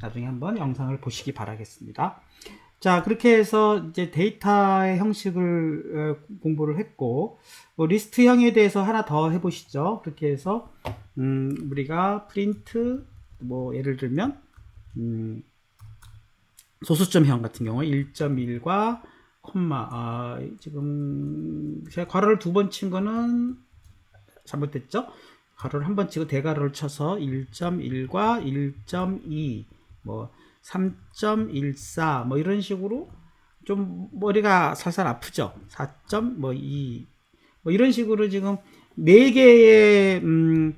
나중에 한번 영상을 보시기 바라겠습니다. 자, 그렇게 해서 이제 데이터의 형식을 공부를 했고, 리스트형에 대해서 하나 더 해보시죠. 그렇게 해서 우리가 프린트, 예를 들면 소수점형 같은 경우 1.1과 콤마, 지금 제가 괄호를 2번 친 거는 잘못됐죠? 괄호를 한 번 치고 대괄호를 쳐서 1.1과 1.2 3.14 이런 식으로 좀 머리가 살살 아프죠. 4.2 이런 식으로 지금 4개의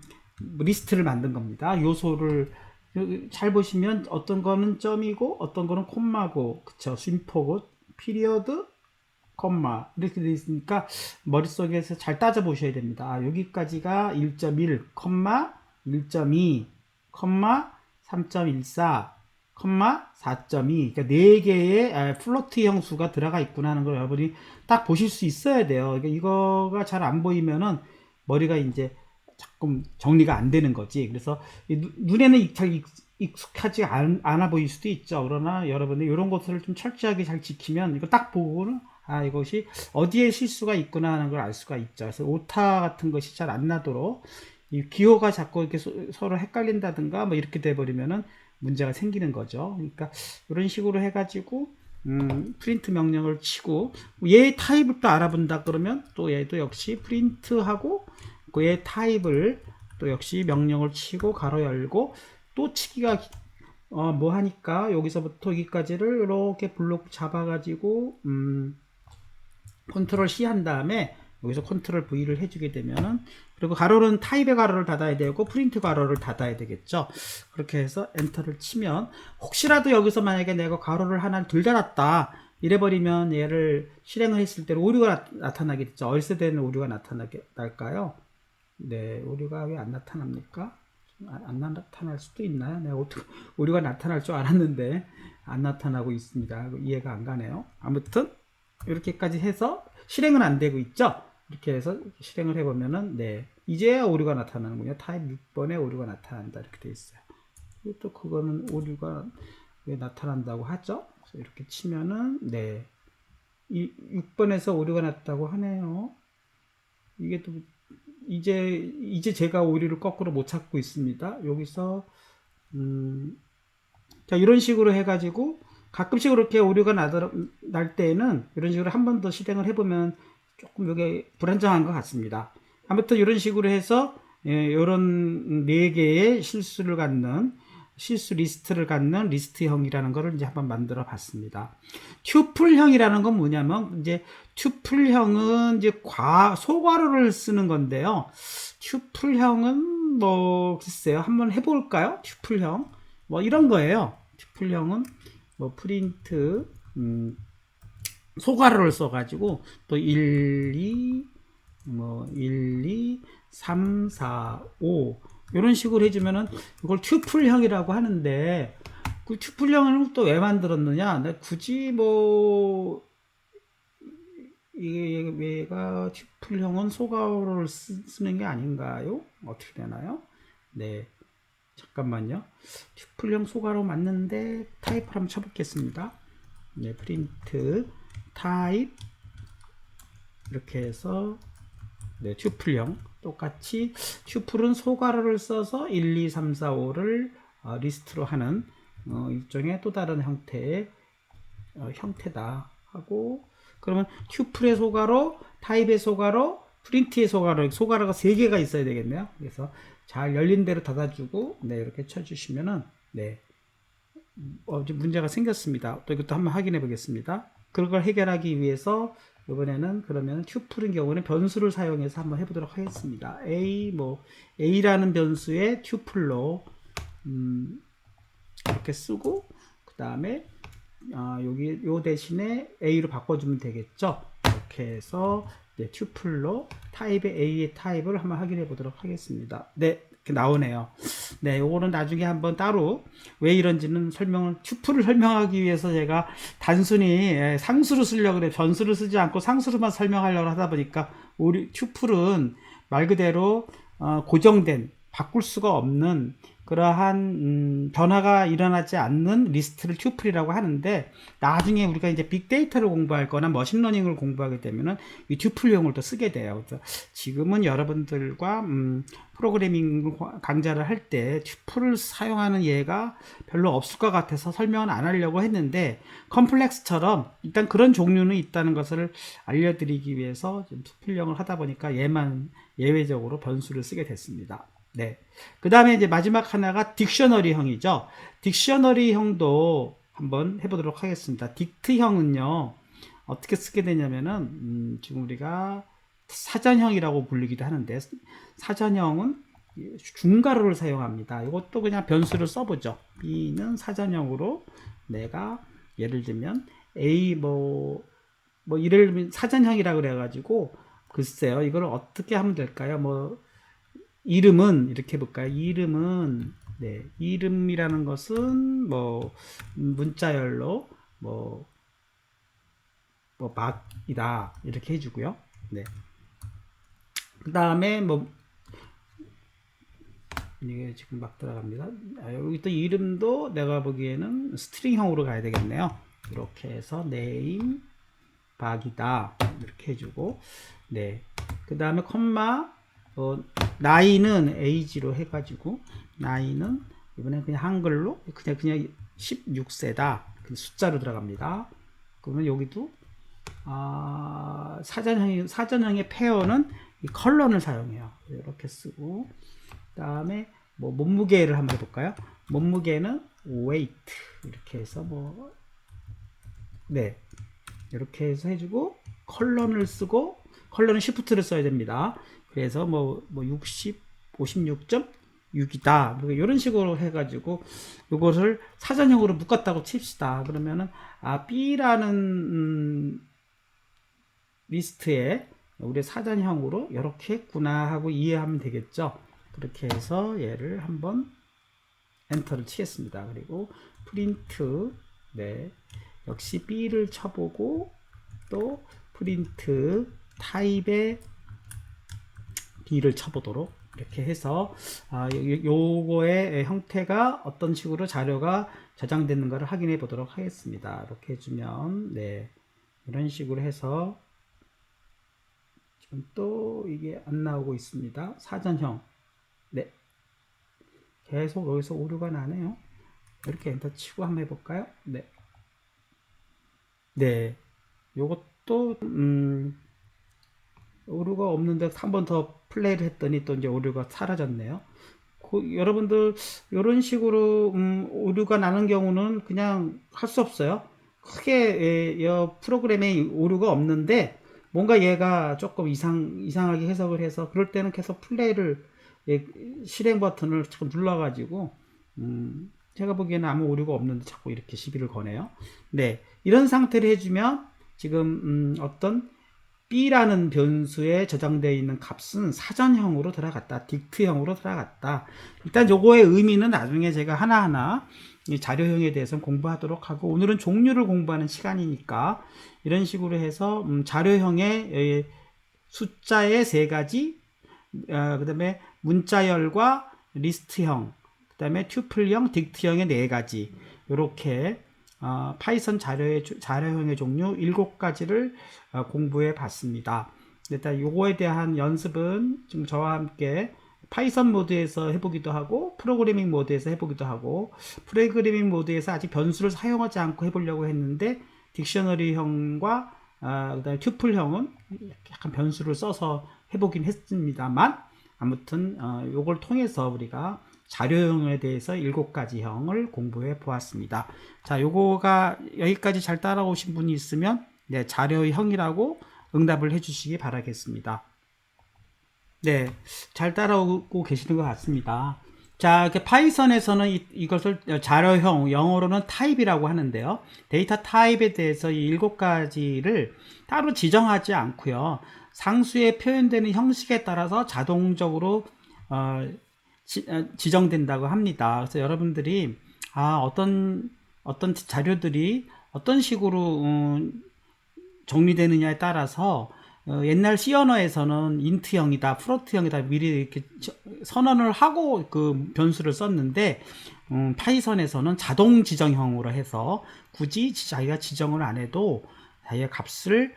리스트를 만든 겁니다. 요소를 잘 보시면 어떤 거는 점이고 어떤 거는 콤마고, 그쵸, 쉼표고, 피리어드, 콤마 이렇게 되어 있으니까 머릿속에서 잘 따져 보셔야 됩니다. 여기까지가 1.1, 1.2, 3.14, 4.2, 그러니까 4개의 플로트 형수가 들어가 있구나 하는 걸 여러분이 딱 보실 수 있어야 돼요. 그러니까 이거가 잘 안 보이면은 머리가 이제 조금 정리가 안 되는 거지. 그래서 눈에는 잘 익숙하지 않아 보일 수도 있죠. 그러나 여러분이 이런 것들을 좀 철저하게 잘 지키면 이거 딱 보고는 이것이 어디에 실수가 있구나 하는 걸 알 수가 있죠. 그래서 오타 같은 것이 잘 안 나도록 이 기호가 자꾸 이렇게 서로 헷갈린다든가 이렇게 돼버리면은 문제가 생기는 거죠. 그러니까 이런 식으로 해가지고 프린트 명령을 치고 얘 타입을 또 알아본다 그러면 또 얘도 역시 프린트하고 얘 타입을 또 역시 명령을 치고 가로 열고 또 치기가 하니까 여기서부터 여기까지를 이렇게 블록 잡아가지고 컨트롤 C 한 다음에 여기서 컨트롤 V를 해주게 되면은, 그리고 가로는 타입의 가로를 닫아야 되고 프린트 가로를 닫아야 되겠죠. 그렇게 해서 엔터를 치면 혹시라도 여기서 만약에 내가 가로를 하나 둘 닫았다 이래버리면 얘를 실행을 했을 때 오류가 나타나겠죠. 어디서 되는 오류가 나타날까요? 네, 오류가 왜 안 나타납니까? 안 나타날 수도 있나요? 내가 어떻게 오류가 나타날 줄 알았는데 안 나타나고 있습니다. 이해가 안 가네요. 아무튼 이렇게까지 해서 실행은 안 되고 있죠. 이렇게 해서 실행을 해보면은 이제야 오류가 나타나는군요. 타입 6번에 오류가 나타난다 이렇게 돼 있어요. 또 그거는 오류가 왜 나타난다고 하죠? 그래서 이렇게 치면은 이 6번에서 오류가 났다고 하네요. 이게 또 이제 제가 오류를 거꾸로 못 찾고 있습니다. 여기서 자, 이런 식으로 해가지고 가끔씩 이렇게 오류가 날 때에는 이런 식으로 한 번 더 실행을 해보면 조금 이게 불안정한 것 같습니다. 아무튼 이런 식으로 해서 이런 4개의 실수를 갖는 실수 리스트를 갖는 리스트형이라는 것을 이제 한번 만들어 봤습니다. 튜플형이라는 건 뭐냐면 이제 튜플형은 이제 소괄호를 쓰는 건데요. 튜플형은 글쎄요, 한번 해볼까요? 튜플형 이런 거예요. 튜플형은 프린트 소괄호를 써가지고 또 1, 2 3, 4, 5 이런 식으로 해주면은 이걸 튜플형이라고 하는데, 그 튜플형을 또 왜 만들었느냐? 굳이 얘가 튜플형은 소괄호를 쓰는 게 아닌가요? 어떻게 되나요? 네, 잠깐만요. 튜플형 소괄호 맞는데 타입을 한번 쳐보겠습니다. 네, 프린트 타입 이렇게 해서 튜플형 똑같이 튜플은 소괄호를 써서 1, 2, 3, 4, 5를 리스트로 하는 일종의 또 다른 형태의 형태다 하고, 그러면 튜플의 소괄호, 타입의 소괄호, 프린트의 소괄호가 3개가 있어야 되겠네요. 그래서 잘 열린 대로 닫아주고 이렇게 쳐주시면은 문제가 생겼습니다. 또 이것도 한번 확인해 보겠습니다. 그걸 해결하기 위해서 이번에는 그러면 튜플인 경우는 변수를 사용해서 한번 해보도록 하겠습니다. A라는 변수의 튜플로 이렇게 쓰고, 그 다음에 여기 요 대신에 A로 바꿔주면 되겠죠. 이렇게 해서 튜플로 타입의 A의 타입을 한번 확인해 보도록 하겠습니다. 네, 이렇게 나오네요. 네, 요거는 나중에 한번 따로 왜 이런지는 튜플을 설명하기 위해서 제가 단순히 상수로 쓰려고 그래, 변수를 쓰지 않고 상수로만 설명하려고 하다 보니까 튜플은 말 그대로 고정된 바꿀 수가 없는 그러한 변화가 일어나지 않는 리스트를 튜플이라고 하는데, 나중에 우리가 이제 빅데이터를 공부할 거나 머신러닝을 공부하게 되면은 이 튜플용을 또 쓰게 돼요. 그래서 지금은 여러분들과 프로그래밍 강좌를 할 때 튜플을 사용하는 예가 별로 없을 것 같아서 설명은 안 하려고 했는데, 컴플렉스처럼 일단 그런 종류는 있다는 것을 알려드리기 위해서 좀 튜플용을 하다 보니까 얘만 예외적으로 변수를 쓰게 됐습니다. 네. 그 다음에 이제 마지막 하나가 딕셔너리형이죠. 딕셔너리형도 한번 해보도록 하겠습니다. 딕트형은요, 어떻게 쓰게 되냐면은, 지금 우리가 사전형이라고 불리기도 하는데, 사전형은 중괄호를 사용합니다. 이것도 그냥 변수를 써보죠. B는 사전형으로 내가 예를 들면 A 이를 사전형이라 그래가지고, 글쎄요, 이걸 어떻게 하면 될까요? 이름은 이렇게 해볼까요? 이름은 네, 이름이라는 것은 문자열로 막이다 이렇게 해주고요. 네. 그 다음에 이게 지금 막 들어갑니다. 여기 또 이름도 내가 보기에는 스트링형으로 가야 되겠네요. 이렇게 해서 name 박이다 이렇게 해주고, 네. 그 다음에 콤마 나이는 age로 해가지고, 나이는 이번에 그냥 한글로 그냥 16세다 숫자로 들어갑니다. 그러면 여기도 사전형의 페어는 이 컬런을 사용해요. 이렇게 쓰고, 그 다음에 몸무게를 한번 해볼까요? 몸무게는 weight 이렇게 해서 네, 이렇게 해서 해주고, 컬런을 쓰고, 컬런은 시프트를 써야 됩니다. 그래서 56.6이다 이런 식으로 해가지고 이것을 사전형으로 묶었다고 칩시다. 그러면은 B라는 리스트에 우리 사전형으로 이렇게 했구나 하고 이해하면 되겠죠. 그렇게 해서 얘를 한번 엔터를 치겠습니다. 그리고 프린트, 네, 역시 B를 쳐보고, 또 프린트 타입의 B를 쳐보도록 이렇게 해서 요거의 형태가 어떤 식으로 자료가 저장되는가를 확인해 보도록 하겠습니다. 이렇게 해주면, 네, 이런 식으로 해서 지금 또 이게 안 나오고 있습니다. 사전형, 네, 계속 여기서 오류가 나네요. 이렇게 엔터 치고 한번 해볼까요? 네, 네, 요것도 오류가 없는데 한 번 더 플레이를 했더니 또 이제 오류가 사라졌네요. 여러분들 이런 식으로 오류가 나는 경우는 그냥 할 수 없어요. 크게 프로그램에 오류가 없는데 뭔가 얘가 조금 이상하게 해석을 해서, 그럴 때는 계속 플레이를 실행 버튼을 자꾸 눌러가지고 제가 보기에는 아무 오류가 없는데 자꾸 이렇게 시비를 거네요. 네, 이런 상태를 해주면 지금 어떤 B라는 변수에 저장되어 있는 값은 사전형으로 들어갔다, 딕트형으로 들어갔다. 일단 요거의 의미는 나중에 제가 하나하나 이 자료형에 대해서 공부하도록 하고, 오늘은 종류를 공부하는 시간이니까 이런 식으로 해서 자료형의 숫자의 3가지, 그 다음에 문자열과 리스트형, 그 다음에 튜플형, 딕트형의 4가지, 이렇게 파이썬 자료형의 종류 7가지를 공부해 봤습니다. 일단 요거에 대한 연습은 지금 저와 함께 파이썬 모드에서 해보기도 하고, 프로그래밍 모드에서 해보기도 하고, 프로그래밍 모드에서 아직 변수를 사용하지 않고 해보려고 했는데, 딕셔너리형과 그다음에 튜플형은 약간 변수를 써서 해보긴 했습니다만, 아무튼 요걸 통해서 우리가 자료형에 대해서 7가지 형을 공부해 보았습니다. 자, 요거가 여기까지 잘 따라오신 분이 있으면 네, 자료형이라고 응답을 해 주시기 바라겠습니다. 네, 잘 따라오고 계시는 것 같습니다. 자, 이렇게 파이썬에서는 이것을 자료형, 영어로는 타입이라고 하는데요. 데이터 타입에 대해서 이 7가지를 따로 지정하지 않고요. 상수에 표현되는 형식에 따라서 자동적으로 지정된다고 합니다. 그래서 여러분들이 어떤 자료들이 어떤 식으로 정리되느냐에 따라서 옛날 C 언어에서는 인트형이다, 플로트형이다 미리 이렇게 선언을 하고 그 변수를 썼는데 파이썬에서는 자동 지정형으로 해서 굳이 자기가 지정을 안 해도 자기가 값을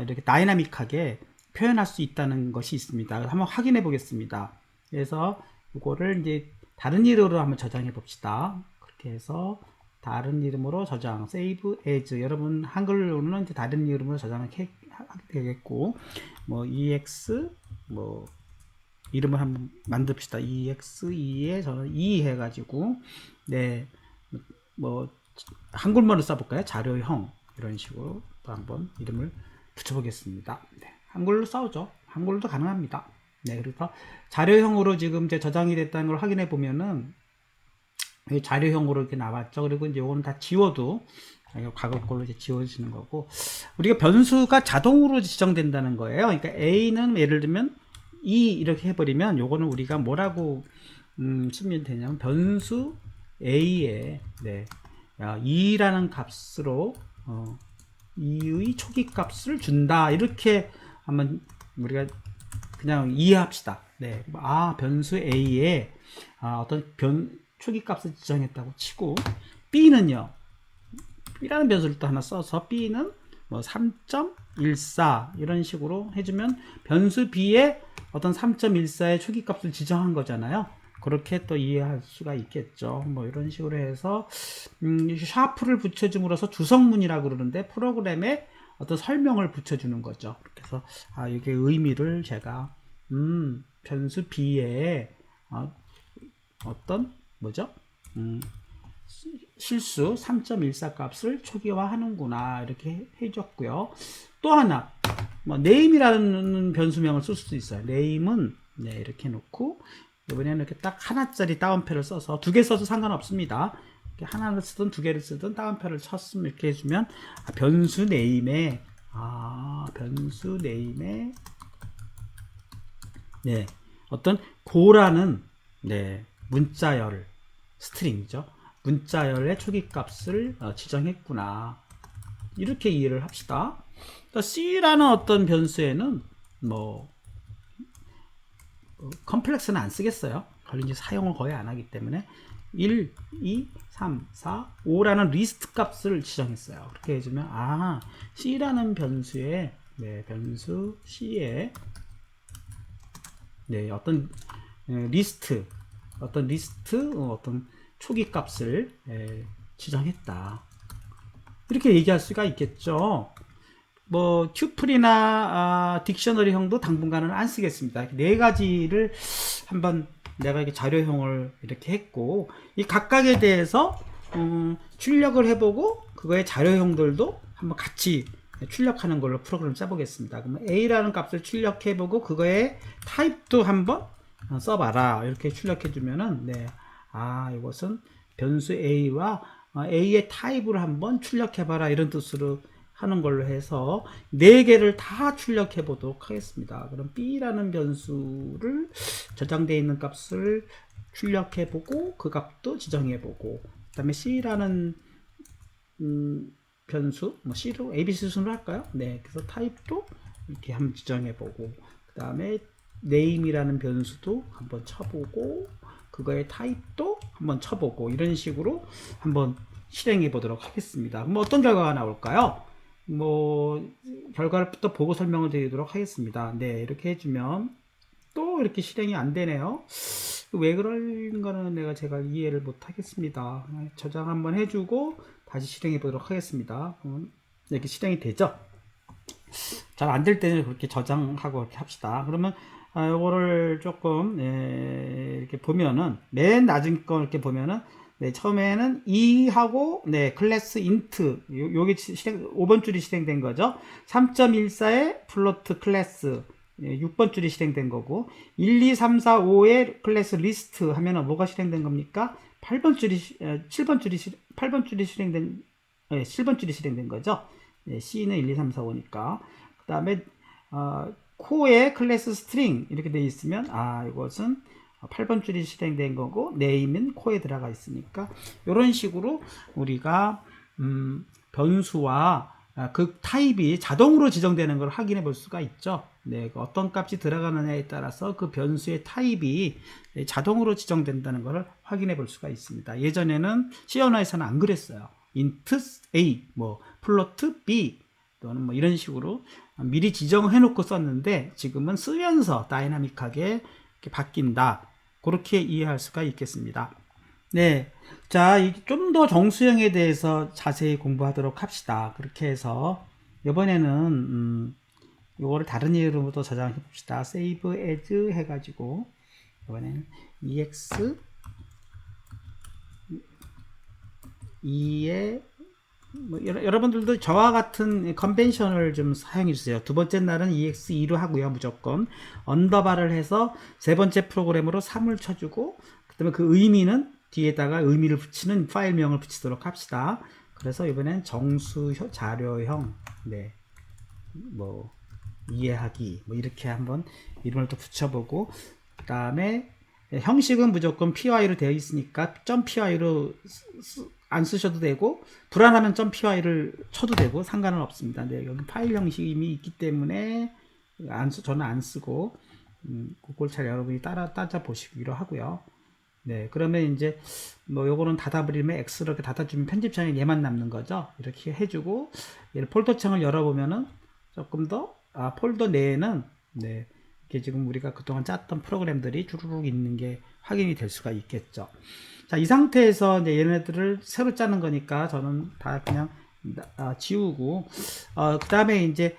이렇게 다이나믹하게 표현할 수 있다는 것이 있습니다. 한번 확인해 보겠습니다. 그래서 이거를 이제 다른 이름으로 한번 저장해 봅시다. 그렇게 해서 다른 이름으로 저장, save as. 여러분 한글로는 이제 다른 이름으로 저장을 하게 되겠고, 뭐 ex 뭐 이름을 한번 만듭시다. exe 저는 해가지고 네 뭐 한글말로 써볼까요? 자료형 이런 식으로 또 한번 이름을 붙여보겠습니다. 네, 한글로 써오죠. 한글로도 가능합니다. 네, 그래서 자료형으로 지금 이제 저장이 됐다는 걸 확인해 보면은 자료형으로 이렇게 나왔죠. 그리고 이제 이거는 다 지워도 과거 걸로 이제 지워지는 거고, 우리가 변수가 자동으로 지정된다는 거예요. 그러니까 A는 예를 들면 이렇게 해버리면 요거는 우리가 뭐라고 쓰면 되냐면 변수 A에 네, 2라는 값으로 2의 초기 값을 준다, 이렇게 한번 우리가 그냥 이해합시다. 네, 변수 A에 어떤 초기 값을 지정했다고 치고, B는요, B라는 변수를 또 하나 써서 B는 뭐 3.14 이런 식으로 해주면 변수 B에 어떤 3.14의 초기 값을 지정한 거잖아요. 그렇게 또 이해할 수가 있겠죠. 뭐 이런 식으로 해서 샤프를 붙여줌으로써 주성문이라고 그러는데 프로그램에 어떤 설명을 붙여주는 거죠. 그래서 이게 의미를 제가 변수 B에 어떤 뭐죠? 실수 3.14 값을 초기화하는구나, 이렇게 해줬고요. 또 하나 뭐 name이라는 변수명을 쓸 수도 있어요. name은 네, 이렇게 놓고 이번에는 이렇게 딱 하나짜리 따옴표를 써서, 두 개 써도 상관없습니다. 이렇게 하나를 쓰든 두 개를 쓰든 따옴표를 쳤으면 이렇게 해주면 변수 name에 네, 어떤 고라는 네, 문자열 스트링이죠. 문자열의 초기 값을 지정했구나, 이렇게 이해를 합시다. C라는 어떤 변수에는 뭐 컴플렉스는 안 쓰겠어요. 이제 사용을 거의 안 하기 때문에 1, 2, 3, 4, 5라는 리스트 값을 지정했어요. 그렇게 해주면 C라는 변수에 변수 C에 어떤 리스트 어떤 초기 값을 지정했다, 이렇게 얘기할 수가 있겠죠. 뭐 튜플이나 딕셔너리형도 당분간은 안 쓰겠습니다. 네 가지를 한번 내가 이렇게 자료형을 이렇게 했고, 이 각각에 대해서 출력을 해보고 그거의 자료형들도 한번 같이 출력하는 걸로 프로그램을 짜보겠습니다. 그러면 A라는 값을 출력해보고 그거의 타입도 한번 써봐라, 이렇게 출력해주면은 이것은 변수 A와 A의 타입을 한번 출력해봐라, 이런 뜻으로 하는 걸로 해서 4개를 다 출력해 보도록 하겠습니다. 그럼 B라는 변수를 저장되어 있는 값을 출력해 보고 그 값도 지정해 보고, 그 다음에 C라는 변수, 뭐 C로 ABC 순으로 할까요? 네, 그래서 타입도 이렇게 한번 지정해 보고, 그 다음에 name이라는 변수도 한번 쳐보고 그거의 타입도 한번 쳐보고, 이런 식으로 한번 실행해 보도록 하겠습니다. 그럼 어떤 결과가 나올까요? 뭐 결과를 또 보고 설명을 드리도록 하겠습니다. 네, 이렇게 해주면 또 이렇게 실행이 안 되네요. 왜 그런가는 제가 이해를 못 하겠습니다. 저장 한번 해주고 다시 실행해 보도록 하겠습니다. 이렇게 실행이 되죠. 잘 안 될 때는 그렇게 저장하고 이렇게 합시다. 그러면 이거를 조금 이렇게 보면은 맨 낮은 거 이렇게 보면은 처음에는 2하고 클래스 인트 요게 5번 줄이 실행된 거죠. 3.14의 플로트 클래스 6번 줄이 실행된 거고, 1, 2, 3, 4, 5의 클래스 리스트 하면은 뭐가 실행된 겁니까? 7번 줄이 실행된 거죠. C는 1, 2, 3, 4, 5니까. 그 다음에 코어의 클래스 스트링 이렇게 되어 있으면 이것은 8번 줄이 실행된 거고, name은 코에 들어가 있으니까, 이런 식으로 우리가 변수와 그 타입이 자동으로 지정되는 걸 확인해 볼 수가 있죠. 네, 어떤 값이 들어가느냐에 따라서 그 변수의 타입이 자동으로 지정된다는 것을 확인해 볼 수가 있습니다. 예전에는 C 언어에서는 안 그랬어요. int a, 뭐 플로트 b 또는 뭐 이런 식으로 미리 지정해 놓고 썼는데 지금은 쓰면서 다이나믹하게 이렇게 바뀐다. 그렇게 이해할 수가 있겠습니다. 네. 자, 좀 더 정수형에 대해서 자세히 공부하도록 합시다. 그렇게 해서, 이번에는, 요거를 다른 이름으로 저장해 봅시다. save as 해가지고, 이번에는 ex, 2에, 뭐 여러분들도 저와 같은 컨벤션을 좀 사용해 주세요. 두 번째 날은 ex2로 하고요. 무조건. 언더바를 해서 세 번째 프로그램으로 3을 쳐주고, 그 다음에 그 의미는 뒤에다가 의미를 붙이는 파일명을 붙이도록 합시다. 그래서 이번엔 정수 자료형, 네, 뭐 이해하기, 뭐 이렇게 한번 이름을 또 붙여보고, 그 다음에 형식은 무조건 py로 되어 있으니까 .py로 안 쓰셔도 되고, 불안하면 .py를 쳐도 되고 상관은 없습니다. 네, 여기 파일 형식이 이미 있기 때문에 저는 안 쓰고, 그걸 잘 여러분이 따져 보시기로 하고요. 네, 그러면 이제 뭐 요거는 닫아버리면 X로 이렇게 닫아주면 편집창에 얘만 남는 거죠. 이렇게 해주고 얘를 폴더창을 열어보면은 조금 더 폴더 내에는 네, 이게 지금 우리가 그동안 짰던 프로그램들이 주르륵 있는 게 확인이 될 수가 있겠죠. 자, 이 상태에서 이제 얘네들을 새로 짜는 거니까 저는 다 그냥 지우고 그 다음에 이제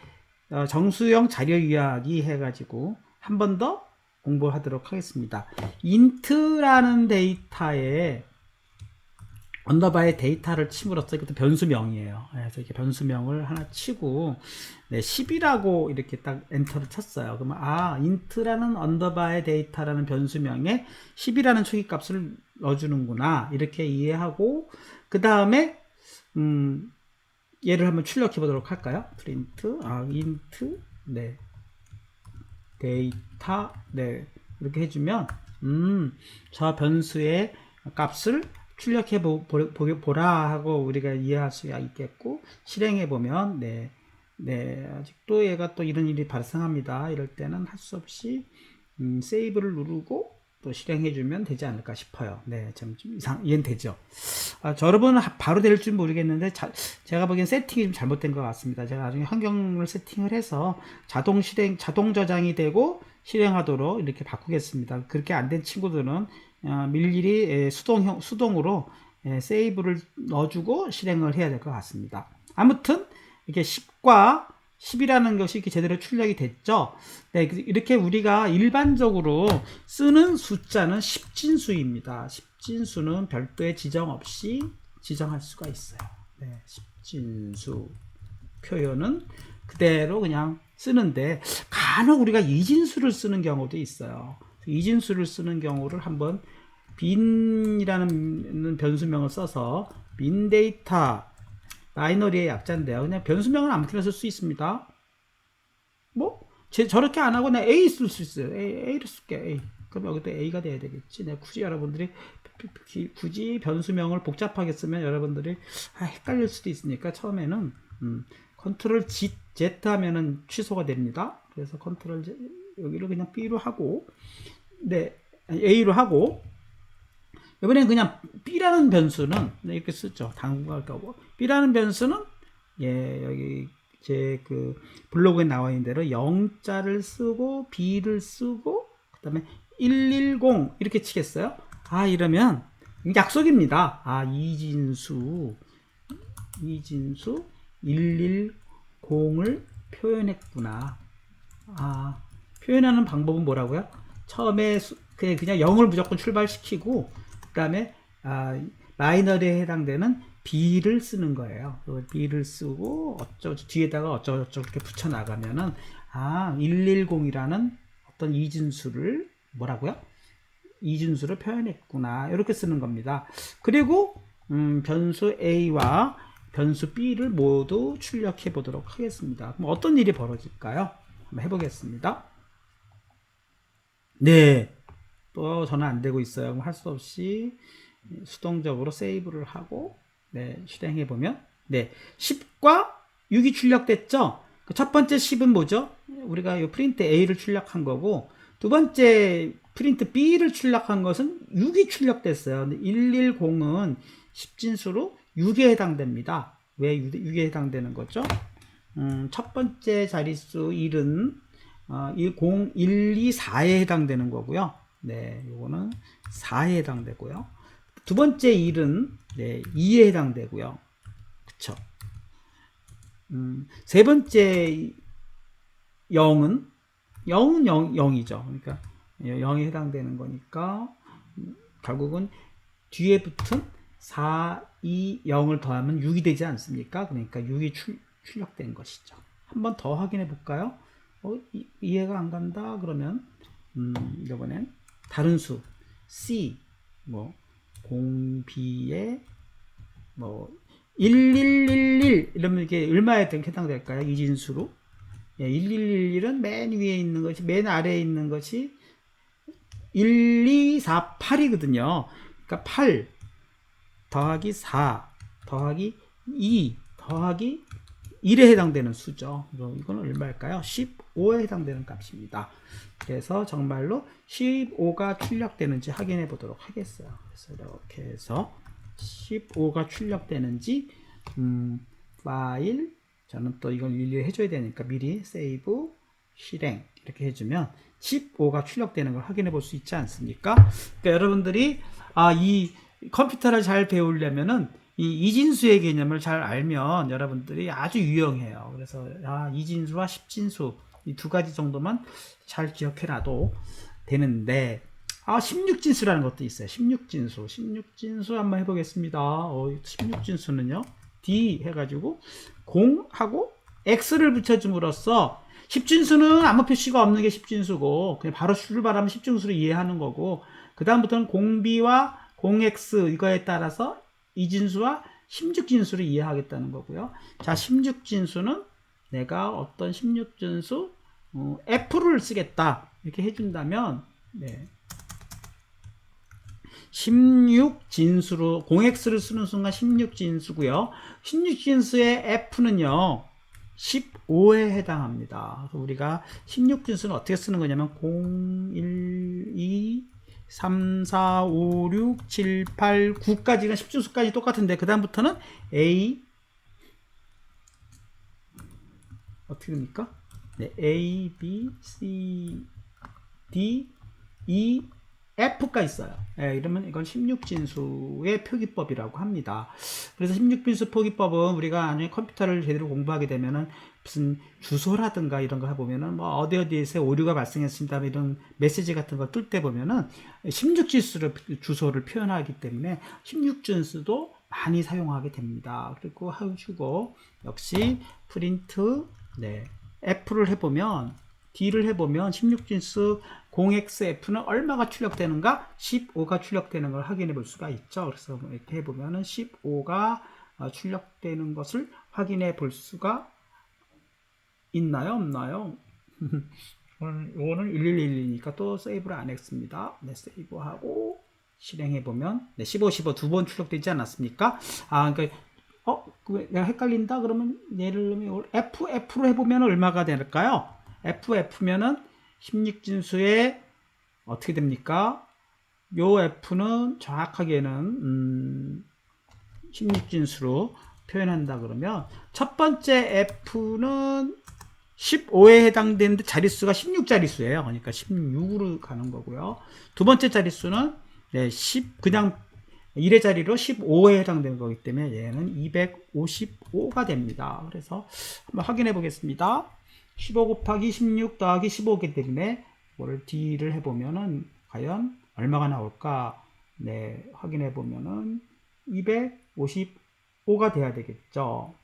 정수형 자료 요약이 해가지고 한 번 더 공부하도록 하겠습니다. int라는 데이터에 언더바의 데이터를 침으로써 이것도 변수명이에요. 그래서 이렇게 변수명을 하나 치고 네, 10이라고 이렇게 딱 엔터를 쳤어요. 그러면 int라는 언더바의 데이터라는 변수명에 10이라는 초기값을 넣어주는구나 이렇게 이해하고 그 다음에 얘를 한번 출력해 보도록 할까요? print int 네 데이터 네 이렇게 해주면 저 변수의 값을 출력해 보라 하고 우리가 이해할 수가 있겠고 실행해 보면 네 아직도 얘가 또 이런 일이 발생합니다. 이럴 때는 할 수 없이 세이브를 누르고 또 실행해 주면 되지 않을까 싶어요. 네, 좀 이해는 되죠. 여러분은 바로 될 줄 모르겠는데 제가 보기엔 세팅이 좀 잘못된 것 같습니다. 제가 나중에 환경을 세팅을 해서 자동 저장이 되고 실행하도록 이렇게 바꾸겠습니다. 그렇게 안 된 친구들은 일일이 수동으로 세이브를 넣어주고 실행을 해야 될 것 같습니다. 아무튼 이렇게 10과 10이라는 것이 이렇게 제대로 출력이 됐죠. 네, 이렇게 우리가 일반적으로 쓰는 숫자는 10진수입니다. 10진수는 별도의 지정 없이 지정할 수가 있어요. 네, 10진수 표현은 그대로 그냥 쓰는데 간혹 우리가 이진수를 쓰는 경우도 있어요. 이진수를 쓰는 경우를 한번 bin이라는 변수명을 써서 bin 데이터 바이너리의 약자인데요. 그냥 변수명은 아무렇게나 쓸 수 있습니다. 뭐 저렇게 안 하고 그냥 A 쓸 수 있어요. A를 쓸게. A. 그럼 여기도 A가 돼야 되겠지. 굳이 여러분들이 굳이 변수명을 복잡하게 쓰면 여러분들이 헷갈릴 수도 있으니까 처음에는 컨트롤 Z 하면은 취소가 됩니다. 그래서 컨트롤 Z 여기를 그냥 B로 하고 네 A로 하고 이번엔 그냥 B라는 변수는 이렇게 쓰죠. 당분간 거고 B라는 변수는 여기 제 그 블로그에 나와 있는 대로 0자를 쓰고 B를 쓰고 그다음에 110 이렇게 치겠어요. 이러면 약속입니다. 이진수 110을 표현했구나. 표현하는 방법은 뭐라고요? 처음에 그냥 0을 무조건 출발시키고 그 다음에 마이너리에 해당되는 B를 쓰는 거예요. B를 쓰고 뒤에다가 어쩌고저쩌고 이렇게 붙여 나가면은 110이라는 어떤 이진수를 뭐라고요? 이진수를 표현했구나 이렇게 쓰는 겁니다. 그리고 변수 A와 변수 B를 모두 출력해 보도록 하겠습니다. 그럼 어떤 일이 벌어질까요? 한번 해보겠습니다. 네, 또 저는 안 되고 있어요. 할 수 없이 수동적으로 세이브를 하고 네, 실행해 보면 네, 10과 6이 출력됐죠? 첫 번째 10은 뭐죠? 우리가 이 프린트 A를 출력한 거고, 두 번째 프린트 B를 출력한 것은 6이 출력됐어요. 근데 110은 10진수로 6에 해당됩니다. 왜 6에 해당되는 거죠? 첫 번째 자릿수 1은 0, 1, 2, 4에 해당되는 거고요. 네, 요거는 4에 해당되고요. 두 번째 1은 네, 2에 해당되고요. 그쵸? 세 번째 0은 0이죠. 그러니까 0에 해당되는 거니까 결국은 뒤에 붙은 4, 2, 0을 더하면 6이 되지 않습니까? 그러니까 6이 출력된 것이죠. 한번 더 확인해 볼까요? 이해가 안 간다 그러면 이번엔 다른 수 C 뭐 0B에 뭐 1111 이러면 이게 얼마에 해당될까요? 이진수로 1111은 맨 위에 있는 것이 맨 아래에 있는 것이 1248이거든요. 그러니까 8 더하기 4 더하기 2 더하기 1에 해당되는 수죠. 이건 얼마일까요? 15에 해당되는 값입니다. 그래서 정말로 15가 출력되는지 확인해 보도록 하겠어요. 그래서 이렇게 해서 15가 출력되는지 파일 저는 또 이걸 일일이 해줘야 되니까 미리 세이브 실행 이렇게 해주면 15가 출력되는 걸 확인해 볼 수 있지 않습니까? 그러니까 여러분들이 이 컴퓨터를 잘 배우려면은 이 이진수의 개념을 잘 알면 여러분들이 아주 유용해요. 그래서 이진수와 십진수 이 두 가지 정도만 잘 기억해놔도 되는데 16진수라는 것도 있어요. 16진수 한번 해보겠습니다. 16진수는요. D 해가지고 0하고 X를 붙여줌으로써 10진수는 아무 표시가 없는 게 10진수고 그냥 바로 출발하면 10진수로 이해하는 거고 그 다음부터는 0B와 0X 이거에 따라서 이진수와 16진수를 이해하겠다는 거고요. 자, 16진수는 내가 어떤 16진수 F를 쓰겠다 이렇게 해준다면 16진수로 0x를 쓰는 순간 16진수고요. 16진수의 F는요 15에 해당합니다. 그래서 우리가 16진수는 어떻게 쓰는 거냐면 0, 1, 2, 3, 4, 5, 6, 7, 8, 9까지가 10진수까지 똑같은데 그 다음부터는 A 어떻게 됩니까? 네, A, B, C, D, E, F가 있어요. 이러면 이건 16진수의 표기법이라고 합니다. 그래서 16진수 표기법은 우리가 나중에 컴퓨터를 제대로 공부하게 되면은 무슨 주소라든가 이런 거 해보면은 뭐 어디에서 오류가 발생했습니다. 이런 메시지 같은 거 뜰 때 보면은 16진수를 주소를 표현하기 때문에 16진수도 많이 사용하게 됩니다. 그리고 해주고 역시 프린트 F를 해보면 D를 해보면 16진수 0xf는 얼마가 출력되는가? 15가 출력되는 걸 확인해 볼 수가 있죠. 그래서 이렇게 해보면 15가 출력되는 것을 확인해 볼 수가 있나요? 없나요? 이거는 1111이니까 또 세이브를 안 했습니다. 세이브하고 실행해 보면 15, 15 두 번 출력되지 않았습니까? 그러니까 내가 헷갈린다 그러면 예를 들면 F로 해보면 얼마가 될까요? F면은 16진수에 어떻게 됩니까? 요 F는 정확하게는 16진수로 표현한다 그러면 첫 번째 F는 15에 해당되는데 자릿수가 16자릿수예요. 그러니까 16으로 가는 거고요. 두 번째 자릿수는 10 그냥 1의 자리로 15에 해당되는 거기 때문에 얘는 255가 됩니다. 그래서 한번 확인해 보겠습니다. 15 곱하기 16 더하기 15이기 때문에 이거를 D를 해보면은 과연 얼마가 나올까? 확인해 보면은 255가 돼야 되겠죠.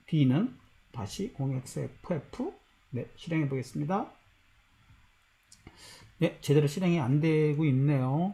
D는 다시 0xFF 실행해 보겠습니다. 제대로 실행이 안 되고 있네요.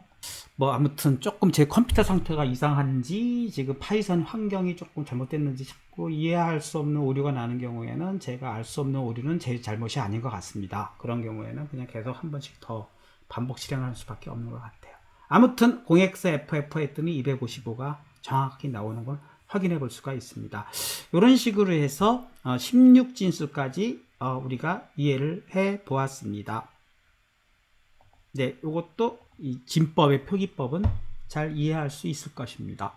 아무튼 조금 제 컴퓨터 상태가 이상한지 지금 파이썬 환경이 조금 잘못됐는지 자꾸 이해할 수 없는 오류가 나는 경우에는 제가 알 수 없는 오류는 제 잘못이 아닌 것 같습니다. 그런 경우에는 그냥 계속 한 번씩 더 반복 실행할 수밖에 없는 것 같아요. 아무튼 0xFF 했더니 255가 정확히 나오는 걸 확인해 볼 수가 있습니다. 이런 식으로 해서 16진수까지 우리가 이해를 해 보았습니다. 네, 이것도 이 진법의 표기법은 잘 이해할 수 있을 것입니다.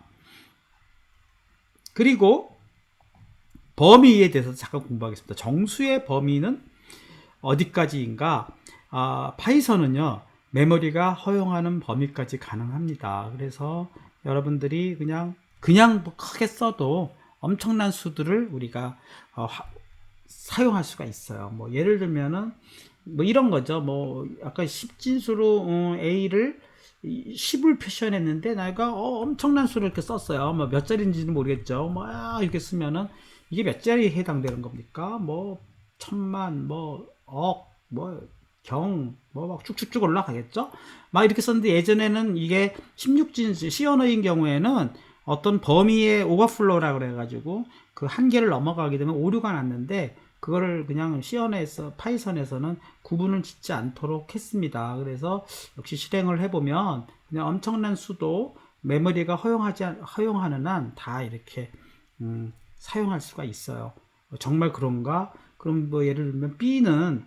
그리고 범위에 대해서 잠깐 공부하겠습니다. 정수의 범위는 어디까지인가? 파이썬은요, 메모리가 허용하는 범위까지 가능합니다. 그래서 여러분들이 그냥 뭐 크게 써도 엄청난 수들을 우리가 사용할 수가 있어요. 뭐 예를 들면은 뭐 이런 거죠. 뭐 아까 10진수로 A를 10을 표시했는데 내가 엄청난 수를 이렇게 썼어요. 뭐 몇 자리인지는 모르겠죠. 뭐 이렇게 쓰면은 이게 몇 자리에 해당되는 겁니까? 뭐 천만, 뭐 억, 뭐 경, 뭐 막 쭉쭉쭉 올라가겠죠? 막 이렇게 썼는데 예전에는 이게 16진수 C 언어인 경우에는 어떤 범위의 오버플로우라고 그래가지고 그 한계를 넘어가게 되면 오류가 났는데 그거를 그냥 C 언어에서 파이썬에서는 구분을 짓지 않도록 했습니다. 그래서 역시 실행을 해보면 그냥 엄청난 수도 메모리가 허용하는 한 다 이렇게 사용할 수가 있어요. 정말 그런가? 그럼 뭐 예를 들면 B는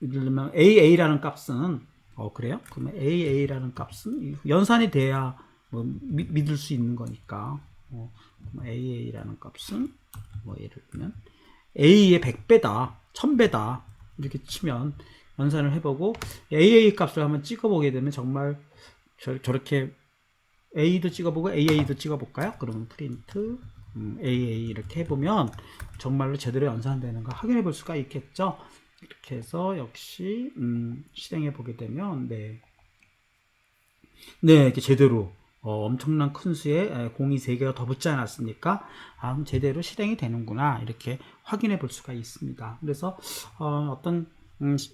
예를 들면 AA라는 값은 그래요? 그러면 AA라는 값은 연산이 돼야 뭐 믿을 수 있는 거니까 AA라는 값은 뭐 예를 들면 A의 100배다, 1000배다 이렇게 치면 연산을 해보고 AA 값을 한번 찍어보게 되면 정말 저렇게 A도 찍어보고 AA도 찍어볼까요? 그러면 프린트 AA 이렇게 해보면 정말로 제대로 연산되는 거 확인해 볼 수가 있겠죠. 이렇게 해서 역시 실행해 보게 되면 네 이렇게 제대로 엄청난 큰 수에 공이 3개가 더 붙지 않았습니까? 그럼 제대로 실행이 되는구나 이렇게 확인해 볼 수가 있습니다. 그래서 어떤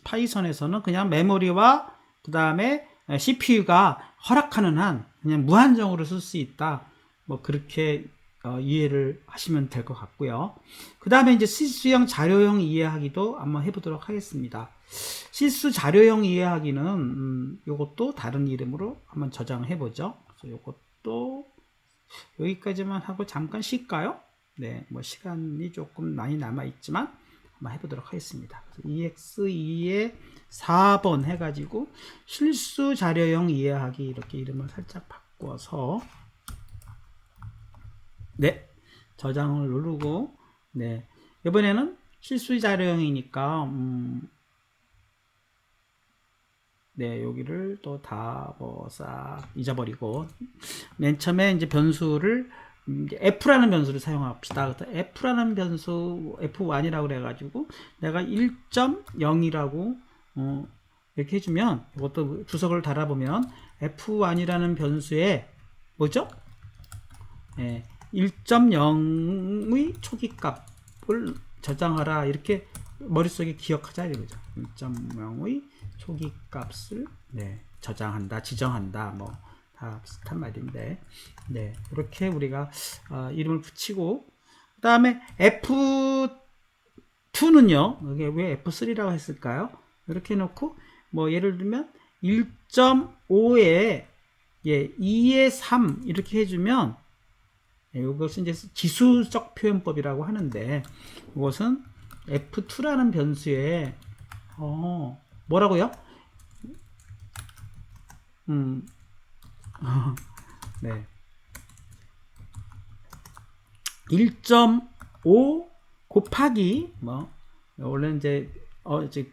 파이썬에서는 그냥 메모리와 그 다음에 CPU가 허락하는 한 그냥 무한정으로 쓸 수 있다. 뭐 그렇게 이해를 하시면 될 것 같고요. 그 다음에 이제 실수형 자료형 이해하기도 한번 해보도록 하겠습니다. 실수 자료형 이해하기는 이것도 다른 이름으로 한번 저장해 보죠. 그래서 이것도 여기까지만 하고 잠깐 쉴까요? 네, 뭐 시간이 조금 많이 남아 있지만 한번 해보도록 하겠습니다. EX2에 4번 해가지고 실수 자료형 이해하기 이렇게 이름을 살짝 바꿔서 네, 저장을 누르고 네, 이번에는 실수 자료형이니까 네, 여기를 또 다 뭐 싹 잊어버리고 맨 처음에 이제 변수를 F라는 변수를 사용합시다. F라는 변수 F1이라고 그래가지고 내가 1.0이라고 이렇게 해주면 이것도 주석을 달아보면 F1이라는 변수에 뭐죠? 네, 1.0의 초기값을 저장하라 이렇게 머릿속에 기억하자 이거죠. 1.0의 초기값을 네, 저장한다, 지정한다, 뭐 다 비슷한 말인데, 네 이렇게 우리가 이름을 붙이고 그 다음에 F2는요, 이게 왜 F3라고 했을까요? 이렇게 해놓고 뭐 예를 들면 1.5에 2에 3 이렇게 해주면 이것은 이제 지수적 표현법이라고 하는데 이것은 F2라는 변수에 뭐라고요? 네. 1.5 곱하기 뭐 원래 이제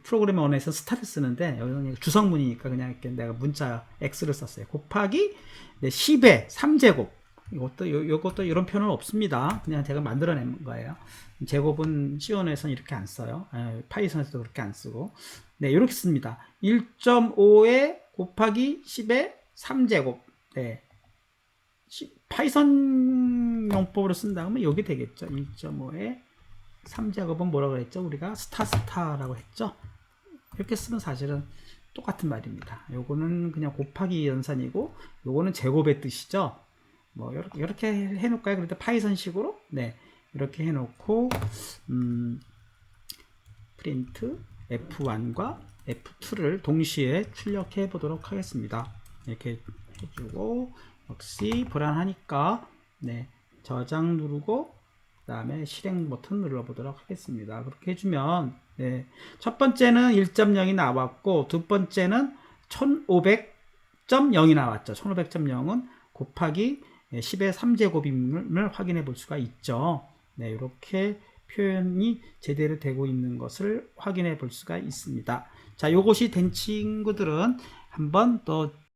프로그래머 언어에서 스타를 쓰는데 여기는 주성문이니까 그냥 이렇게 내가 문자 X를 썼어요. 곱하기 10의 3제곱. 이것도 이런 표현은 없습니다. 그냥 제가 만들어낸 거예요. 제곱은 C 언어에서는 이렇게 안 써요. 파이썬에서도 그렇게 안 쓰고. 네, 이렇게 씁니다. 1.5에 곱하기 10의 3제곱. 네. 파이썬 용법으로 쓴다면 여기 되겠죠. 1.5에 3제곱은 뭐라고 그랬죠? 우리가 스타라고 했죠. 이렇게 쓰면 사실은 똑같은 말입니다. 요거는 그냥 곱하기 연산이고 요거는 제곱의 뜻이죠. 뭐 이렇게 해놓을까요? 그런데 파이썬식으로 네 이렇게 해놓고 프린트 F1과 F2를 동시에 출력해 보도록 하겠습니다. 이렇게 해주고 역시 불안하니까 네, 저장 누르고 그 다음에 실행 버튼 눌러보도록 하겠습니다. 그렇게 해주면 네, 첫 번째는 1.0이 나왔고 두 번째는 1500.0이 나왔죠. 1500.0은 곱하기 10의 3제곱임을 확인해 볼 수가 있죠. 네, 이렇게 표현이 제대로 되고 있는 것을 확인해 볼 수가 있습니다. 자, 요것이 된 친구들은 한번 또